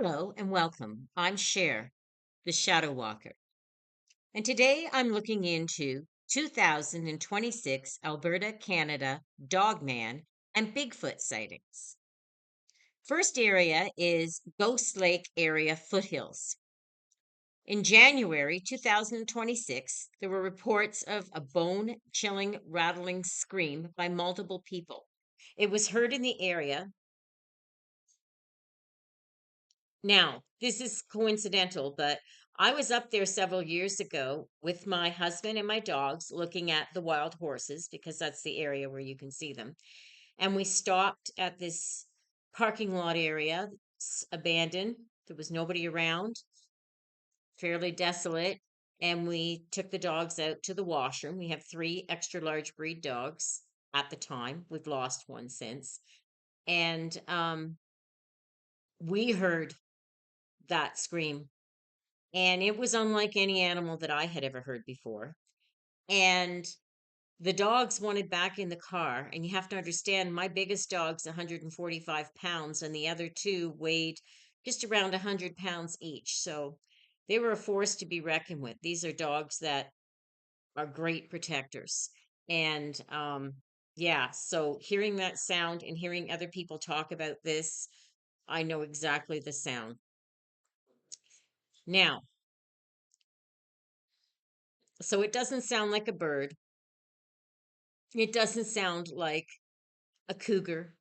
Hello and welcome. I'm Sher, the Shadow Walker, and today I'm looking into 2026 Alberta, Canada Dogman and Bigfoot sightings. First area is Ghost Lake area foothills. In January 2026, there were reports of a bone chilling, rattling scream by multiple people. It was heard in the area. Now, this is coincidental, but I was up there several years ago with my husband and my dogs looking at the wild horses because that's the area where you can see them. And we stopped at this parking lot area, abandoned. There was nobody around, fairly desolate. And we took the dogs out to the washroom. We have three extra large breed dogs at the time. We've lost one since. And we heard that scream, and it was unlike any animal that I had ever heard before. And the dogs wanted back in the car. And you have to understand, my biggest dog's 145 pounds, and the other two weighed just around 100 pounds each. So they were a force to be reckoned with. These are dogs that are great protectors. And yeah, so hearing that sound and hearing other people talk about this, I know exactly the sound. Now, so it doesn't sound like a bird. It doesn't sound like a cougar.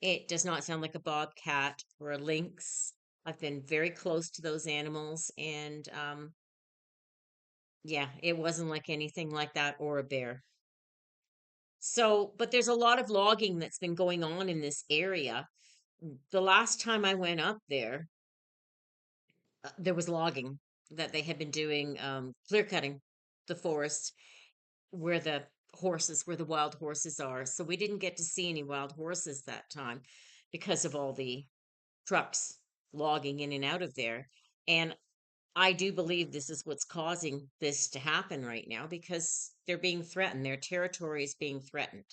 It does not sound like a bobcat or a lynx. I've been very close to those animals, and yeah, it wasn't like anything like that or a bear. So, but there's a lot of logging that's been going on in this area. The last time I went up there, there was logging that they had been doing, clear cutting the forest where where the wild horses are. So we didn't get to see any wild horses that time because of all the trucks logging in and out of there. And I do believe this is what's causing this to happen right now because they're being threatened. Their territory is being threatened.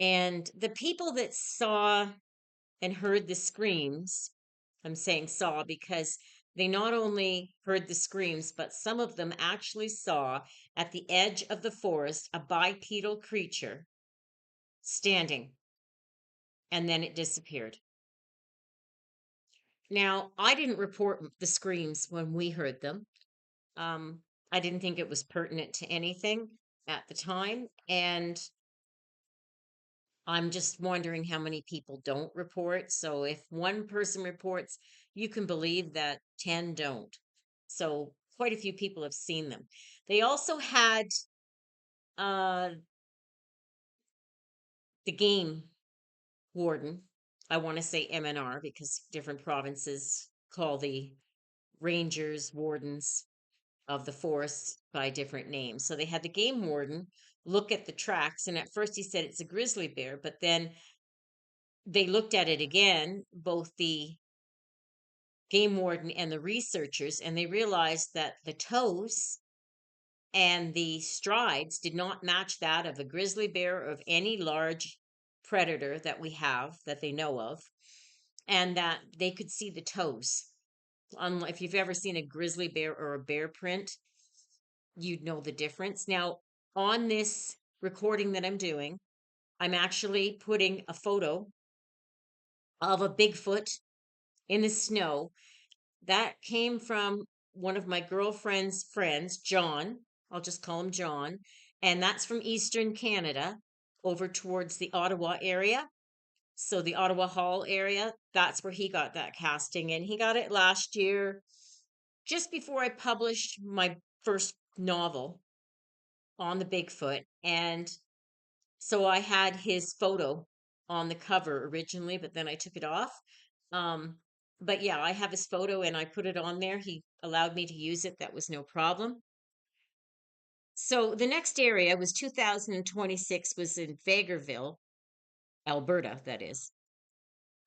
And the people that saw and heard the screams, I'm saying saw because they not only heard the screams, but some of them actually saw at the edge of the forest a bipedal creature standing, and then it disappeared. Now, I didn't report the screams when we heard them. Um, I didn't think it was pertinent to anything at the time. And I'm just wondering how many people don't report. So if one person reports, you can believe that 10 don't. So quite a few people have seen them. They also had uh, the game warden. I want to say MNR because different provinces call the rangers, wardens of the forest by different names. So they had the game warden look at the tracks, and at first he said it's a grizzly bear, but then they looked at it again, both the game warden and the researchers, and they realized that the toes and the strides did not match that of a grizzly bear or of any large predator that we have that they know of, and that they could see the toes. If you've ever seen a grizzly bear or a bear print, you'd know the difference. Now, on this recording that I'm doing, I'm actually putting a photo of a Bigfoot in the snow. That came from one of my girlfriend's friends, John. I'll just call him John. And that's from Eastern Canada over towards the Ottawa area. So the Ottawa Hall area, that's where he got that casting. And he got it last year, just before I published my first novel on the Bigfoot. And so I had his photo on the cover originally, but then I took it off. Um, but yeah, I have his photo and I put it on there. He allowed me to use it. That was no problem. So the next area was 2026 was in Vegreville, Alberta, that is.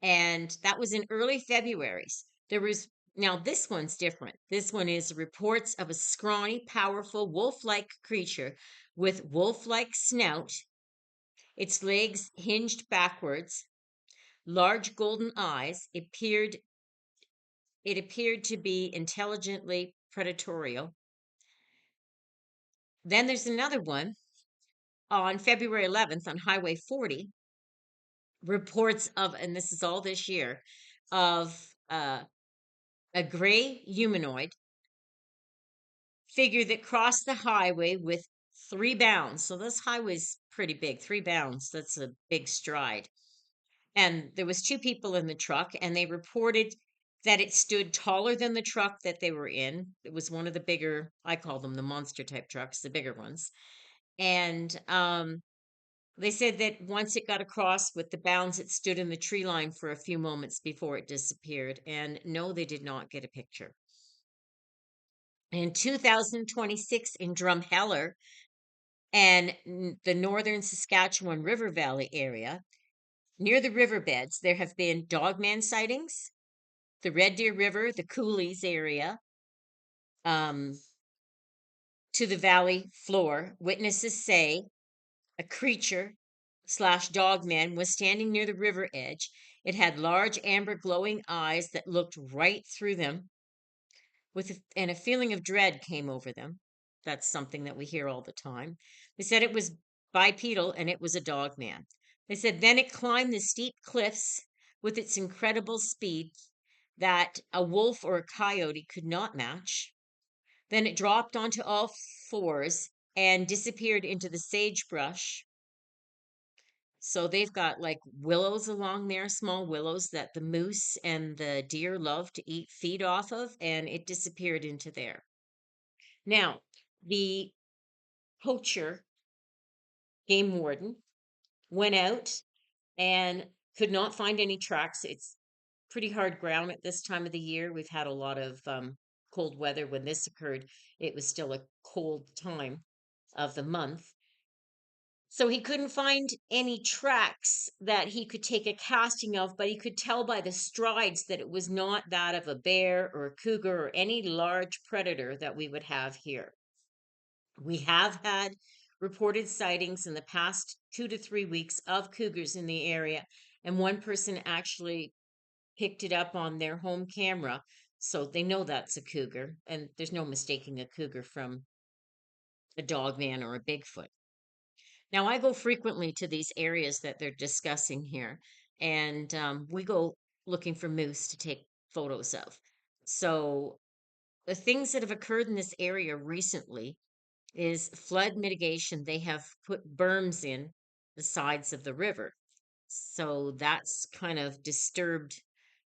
And that was in early February. There was Now this one's different. This one is reports of a scrawny, powerful wolf-like creature with wolf-like snout, its legs hinged backwards, large golden eyes. It appeared to be intelligently predatorial. Then there's another one on February 11th on Highway 40, reports of, and this is all this year, of a gray humanoid figure that crossed the highway with 3 bounds. So this highway's pretty big, 3 bounds. That's a big stride. And there was two people in the truck, and they reported that it stood taller than the truck that they were in. It was one of the bigger, I call them the monster type trucks, the bigger ones. And they said that once it got across with the bounds, it stood in the tree line for a few moments before it disappeared. And no, they did not get a picture. In 2026, in Drumheller and the northern Saskatchewan River Valley area, near the riverbeds, there have been dogman sightings. The Red Deer River, the Coulees area, um, to the valley floor, witnesses say a creature slash dogman was standing near the river edge. It had large amber glowing eyes that looked right through them, and a feeling of dread came over them. That's something that we hear all the time. They said it was bipedal and it was a dog man. They said then it climbed the steep cliffs with its incredible speed that a wolf or a coyote could not match. Then it dropped onto all fours and disappeared into the sagebrush. So they've got like willows along there, small willows that the moose and the deer love to feed off of, and it disappeared into there. Now, the poacher game warden went out and could not find any tracks. It's pretty hard ground at this time of the year. We've had a lot of cold weather. When this occurred, it was still a cold time of the month. So he couldn't find any tracks that he could take a casting of, but he could tell by the strides that it was not that of a bear or a cougar or any large predator that we would have here. We have had reported sightings in the past 2 to 3 weeks of cougars in the area, and one person actually picked it up on their home camera, so they know that's a cougar, and there's no mistaking a cougar from a dogman or a Bigfoot. Now, I go frequently to these areas that they're discussing here, and we go looking for moose to take photos of. So, the things that have occurred in this area recently is flood mitigation. They have put berms in the sides of the river. So, that's kind of disturbed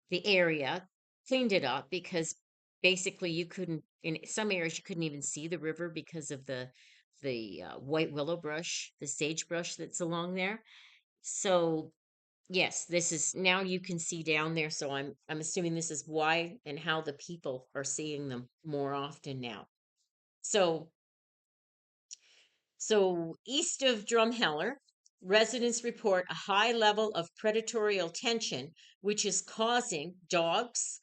the area, cleaned it up because basically you couldn't, in some areas you couldn't even see the river because of the white willow brush, the sagebrush that's along there. So yes, this is now you can see down there. So I'm assuming this is why and how the people are seeing them more often now. So east of Drumheller, residents report a high level of predatorial tension, which is causing dogs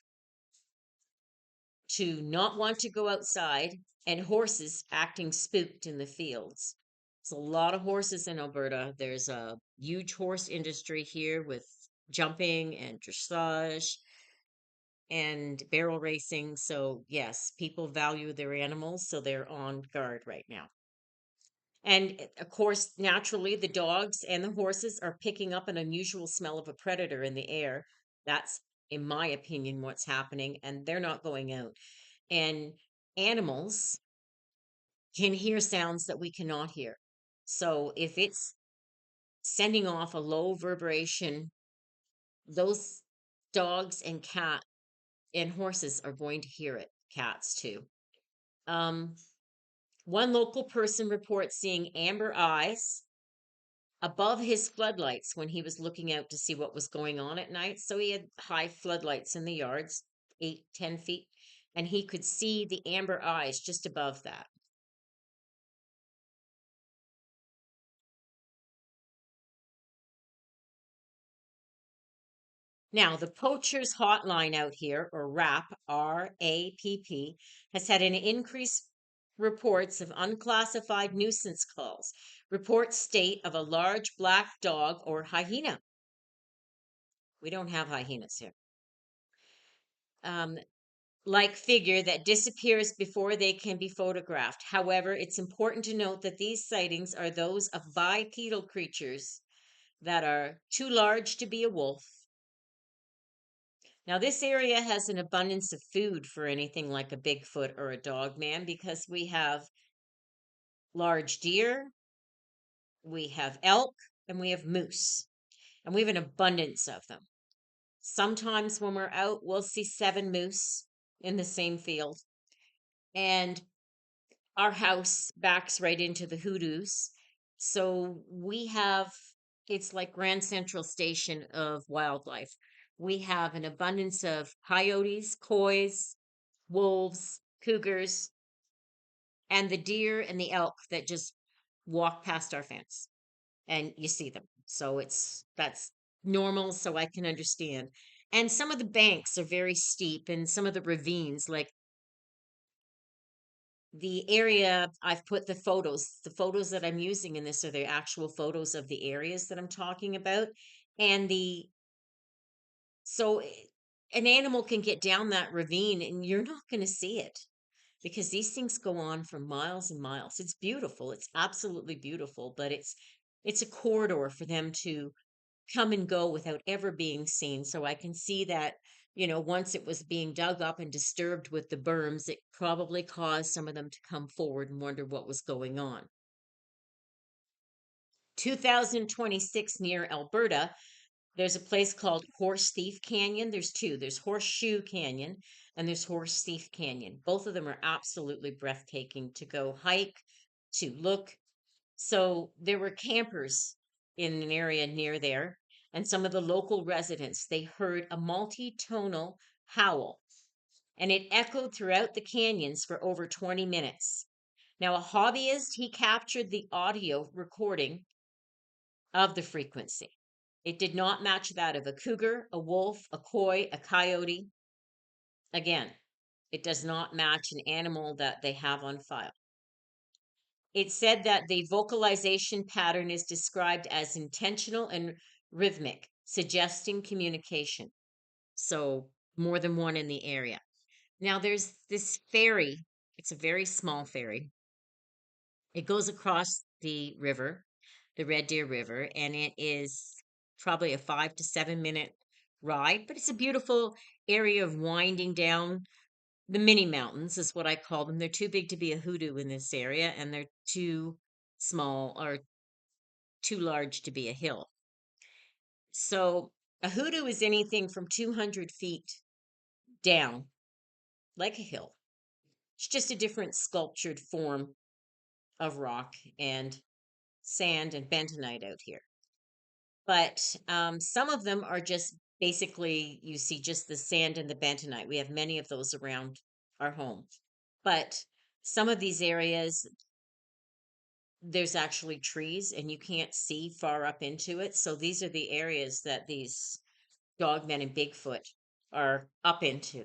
to not want to go outside and horses acting spooked in the fields. There's a lot of horses in Alberta. There's a huge horse industry here with jumping and dressage and barrel racing. So, yes, people value their animals, so they're on guard right now. And of course, naturally, the dogs and the horses are picking up an unusual smell of a predator in the air. That's, in my opinion, what's happening, and they're not going out. And animals can hear sounds that we cannot hear. So if it's sending off a low vibration, those dogs and cat and horses are going to hear it. Cats too. Um, One local person reports seeing amber eyes above his floodlights when he was looking out to see what was going on at night. So he had high floodlights in the yards, 8, 10 feet, and he could see the amber eyes just above that. Now, the poachers hotline out here, or RAP, RAPP, has had an increase reports of unclassified nuisance calls. Reports state of a large black dog or hyena We don't have hyenas here. Um, like figure that disappears before they can be photographed. However, it's important to note that these sightings are those of bipedal creatures that are too large to be a wolf. Now, this area has an abundance of food for anything like a Bigfoot or a Dogman because we have large deer, we have elk, and we have moose, and we have an abundance of them. Sometimes when we're out, we'll see 7 moose in the same field. And our house backs right into the hoodoos. So we have, it's like Grand Central Station of wildlife. We have an abundance of coyotes, coys, wolves, cougars, and the deer and the elk that just walk past our fence and you see them. So that's normal, so I can understand. And some of the banks are very steep and some of the ravines, like the area I've put the photos that I'm using in this are the actual photos of the areas that I'm talking about. And so an animal can get down that ravine and you're not going to see it because these things go on for miles and miles. It's beautiful. It's absolutely beautiful, but it's a corridor for them to come and go without ever being seen. So I can see that, once it was being dug up and disturbed with the berms, it probably caused some of them to come forward and wonder what was going on. 2026 near Alberta, there's a place called Horse Thief Canyon. There's two. There's Horseshoe Canyon and there's Horse Thief Canyon. Both of them are absolutely breathtaking to go hike, to look. So there were campers in an area near there, and some of the local residents, they heard a multi-tonal howl, and it echoed throughout the canyons for over 20 minutes. Now, a hobbyist, he captured the audio recording of the frequency. It did not match that of a cougar, a wolf, a coy, a coyote. Again, it does not match an animal that they have on file. It said that the vocalization pattern is described as intentional and rhythmic, suggesting communication. So, more than one in the area. Now, there's this ferry. It's a very small ferry. It goes across the river, the Red Deer River, and it is probably a 5 to 7 minute ride, but it's a beautiful area of winding down the mini mountains, is what I call them. They're too big to be a hoodoo in this area, and they're too small or too large to be a hill. So a hoodoo is anything from 200 feet down, like a hill. It's just a different sculptured form of rock and sand and bentonite out here. But some of them are just basically, you see just the sand and the bentonite. We have many of those around our home. But some of these areas, there's actually trees and you can't see far up into it. So these are the areas that these Dogmen and Bigfoot are up into.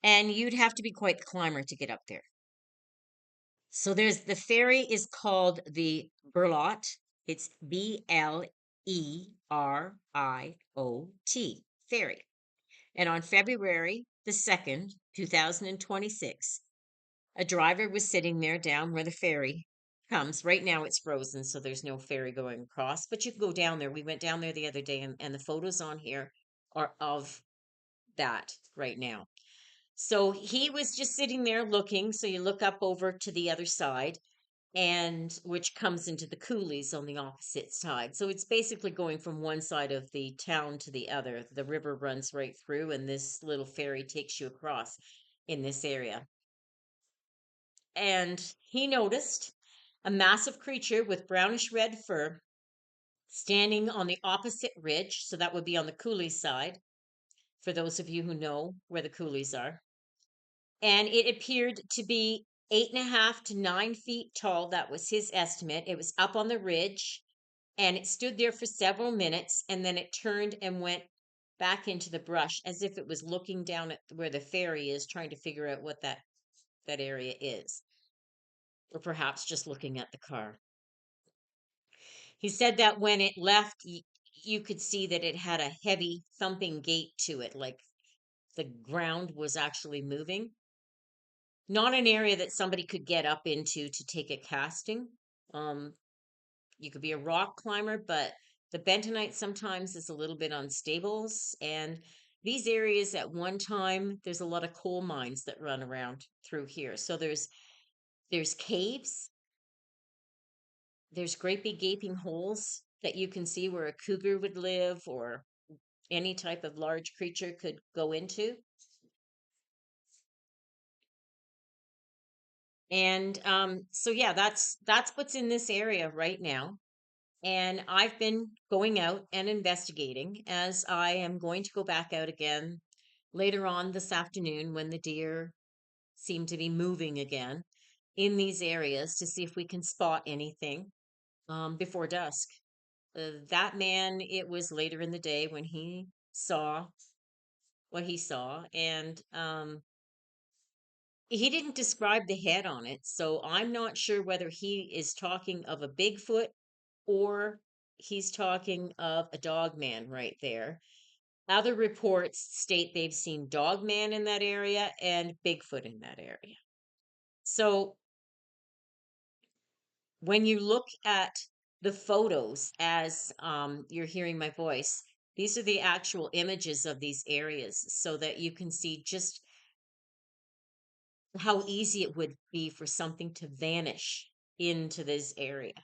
And you'd have to be quite the climber to get up there. So there's the ferry is called the Burlot. It's Bleriot ferry. And on February the 2nd, 2026, a driver was sitting there down where the ferry comes. Right now it's frozen, so there's no ferry going across, but you can go down there. We went down there the other day, and the photos on here are of that right now. So he was just sitting there looking. So you look up over to the other side, and which comes into the coulees on the opposite side. So it's basically going from one side of the town to the other. The river runs right through, and this little ferry takes you across in this area. And he noticed a massive creature with brownish red fur standing on the opposite ridge. So that would be on the coulee side, for those of you who know where the coulees are. And it appeared to be 8.5 to 9 feet tall. That was his estimate. It was up on the ridge and it stood there for several minutes, and then it turned and went back into the brush as if it was looking down at where the ferry is, trying to figure out what that area is, or perhaps just looking at the car. He said that when it left, you could see that it had a heavy thumping gait to it, like the ground was actually moving. Not an area that somebody could get up into to take a casting. Um, you could be a rock climber, but the bentonite sometimes is a little bit unstable. And these areas at one time, there's a lot of coal mines that run around through here. So there's caves, there's great big gaping holes that you can see where a cougar would live or any type of large creature could go into. And so yeah, that's what's in this area right now. And I've been going out and investigating as I am going to go back out again later on this afternoon when the deer seem to be moving again in these areas to see if we can spot anything before dusk. That man, it was later in the day when he saw what he saw, and he didn't describe the head on it, so I'm not sure whether he is talking of a Bigfoot or he's talking of a dog man right there. Other reports state they've seen Dogman in that area and Bigfoot in that area. So when you look at the photos as you're hearing my voice, these are the actual images of these areas so that you can see just how easy it would be for something to vanish into this area.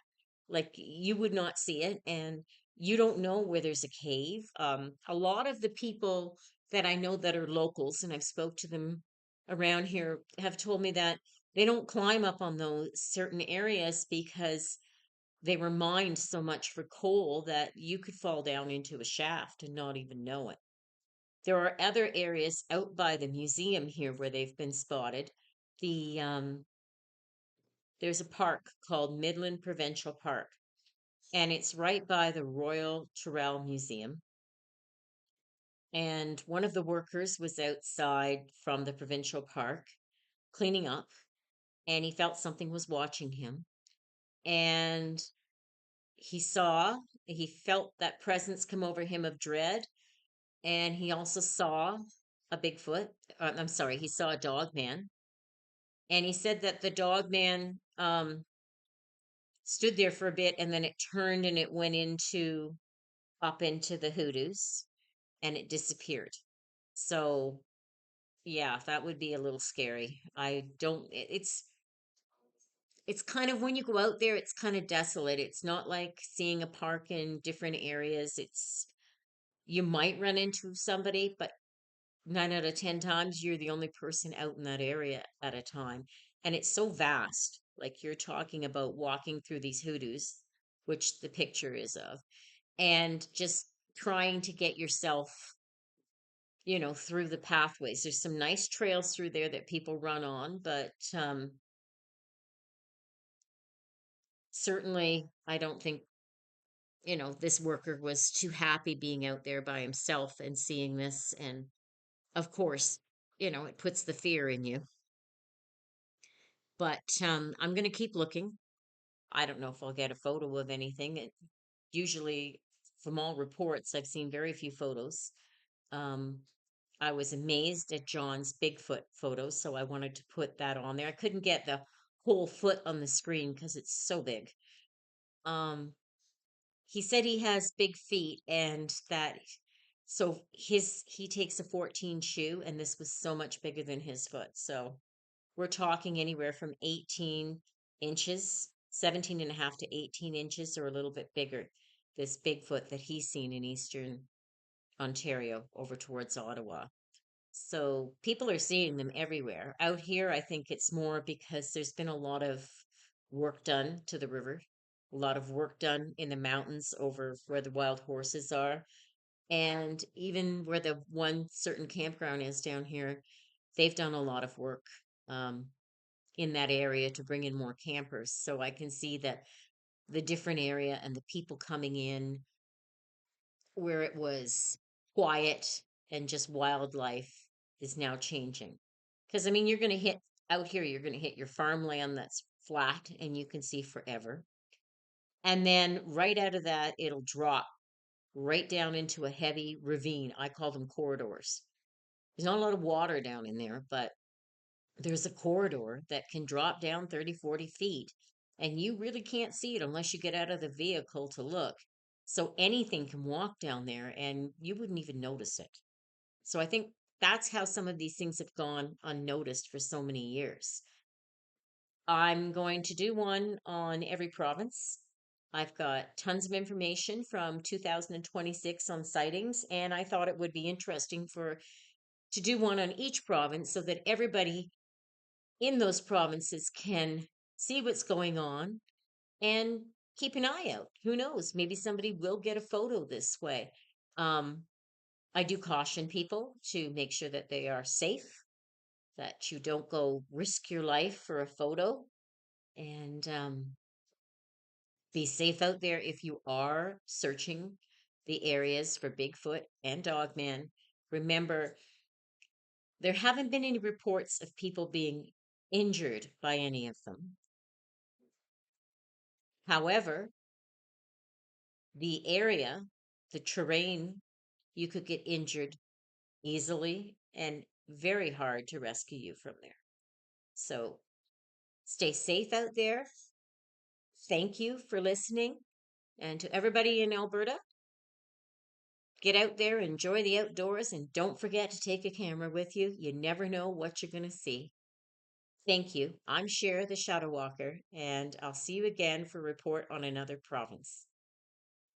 Like you would not see it, and you don't know where there's a cave. A lot of the people that I know that are locals, and I've spoke to them around here, have told me that they don't climb up on those certain areas because they were mined so much for coal that you could fall down into a shaft and not even know it. There are other areas out by the museum here where they've been spotted. There's a park called Midland Provincial Park, and it's right by the Royal Tyrrell Museum. And one of the workers was outside from the provincial park cleaning up, and he felt something was watching him. And he felt that presence come over him of dread, and he also saw a Bigfoot. I'm sorry, he saw a dog man. And he said that the dog man stood there for a bit and then it turned and it went into up into the hoodoos and it disappeared. So, yeah, that would be a little scary. I don't it's kind of when you go out there it's kind of desolate. It's not like seeing a park in different areas. It's you might run into somebody, but 9 out of 10 times you're the only person out in that area at a time. And it's so vast. Like you're talking about walking through these hoodoos, which the picture is of, and just trying to get yourself, through the pathways. There's some nice trails through there that people run on, but certainly I don't think, this worker was too happy being out there by himself and seeing this. And of course, it puts the fear in you. But I'm going to keep looking. I don't know if I'll get a photo of anything. Usually, from all reports, I've seen very few photos. Um, I was amazed at John's Bigfoot photos, so I wanted to put that on there. I couldn't get the whole foot on the screen because it's so big. Um, he said he has big feet and that so he takes a 14 shoe and this was so much bigger than his foot. So we're talking anywhere from 18 inches, 17 and a half to 18 inches, or a little bit bigger. This Bigfoot that he's seen in eastern Ontario over towards Ottawa. So people are seeing them everywhere. Out here, I think it's more because there's been a lot of work done to the river, a lot of work done in the mountains over where the wild horses are. And even where the one certain campground is down here, they've done a lot of work um, in that area to bring in more campers. So I can see that the different area and the people coming in where it was quiet and just wildlife is now changing. Because I mean, you're going to hit out here, you're going to hit your farmland that's flat and you can see forever. And then right out of that, it'll drop right down into a heavy ravine. I call them corridors. There's not a lot of water down in there, but there's a corridor that can drop down 30, 40 feet, and you really can't see it unless you get out of the vehicle to look. So anything can walk down there and you wouldn't even notice it. So I think that's how some of these things have gone unnoticed for so many years. I'm going to do one on every province. I've got tons of information from 2026 on sightings, and I thought it would be interesting for to do one on each province so that everybody in those provinces can see what's going on and keep an eye out. Who knows? Maybe somebody will get a photo this way. Um, I do caution people to make sure that they are safe, that you don't go risk your life for a photo, and be safe out there if you are searching the areas for Bigfoot and Dogman. Remember, there haven't been any reports of people being injured by any of them. However, the area, the terrain, you could get injured easily and very hard to rescue you from there. So stay safe out there. Thank you for listening. And to everybody in Alberta, get out there, enjoy the outdoors, and don't forget to take a camera with you. You never know what you're going to see. Thank you. I'm Sher, the Shadow Walker, and I'll see you again for a report on another province.